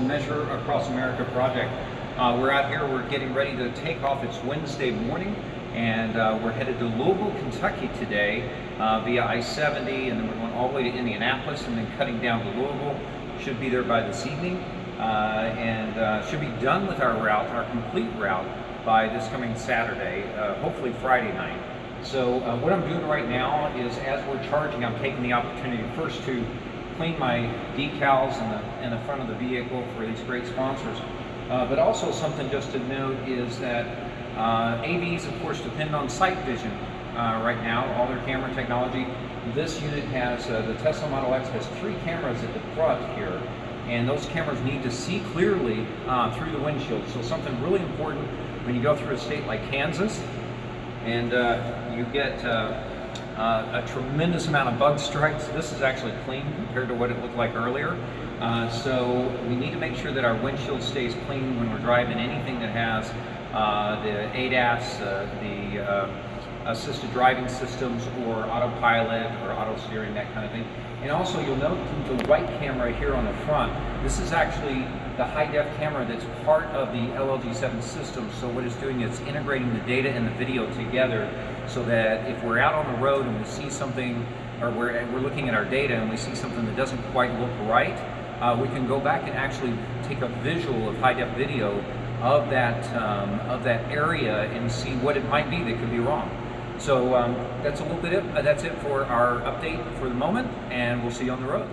Measure Across America project. We're out here, we're getting ready to take off. It's Wednesday morning, and we're headed to Louisville, Kentucky today via I-70, and then we're going all the way to Indianapolis and then cutting down to Louisville. Should be there by this evening, and should be done with our route, our complete route, by this coming Saturday, hopefully Friday night. So what I'm doing right now is, as we're charging, I'm taking the opportunity first to clean my decals in the front of the vehicle for these great sponsors. But also something just to note is that AVs, of course, depend on sight vision right now, all their camera technology. This unit has, the Tesla Model X has 3 cameras at the front here, and those cameras need to see clearly through the windshield. So something really important when you go through a state like Kansas, and you get a tremendous amount of bug strikes. This is actually clean compared to what it looked like earlier. So we need to make sure that our windshield stays clean when we're driving anything that has the ADAS, the assisted driving systems, or autopilot or auto steering, that kind of thing. And also, you'll note the white camera here on the front. This is actually the high-def camera that's part of the LLG7 system. So what it's doing is integrating the data and the video together, so that if we're out on the road and we see something, or we're looking at our data and we see something that doesn't quite look right, we can go back and actually take a visual of high-def video of that area and see what it might be that could be wrong. So that's a little bit that's it for our update for the moment, and we'll see you on the road.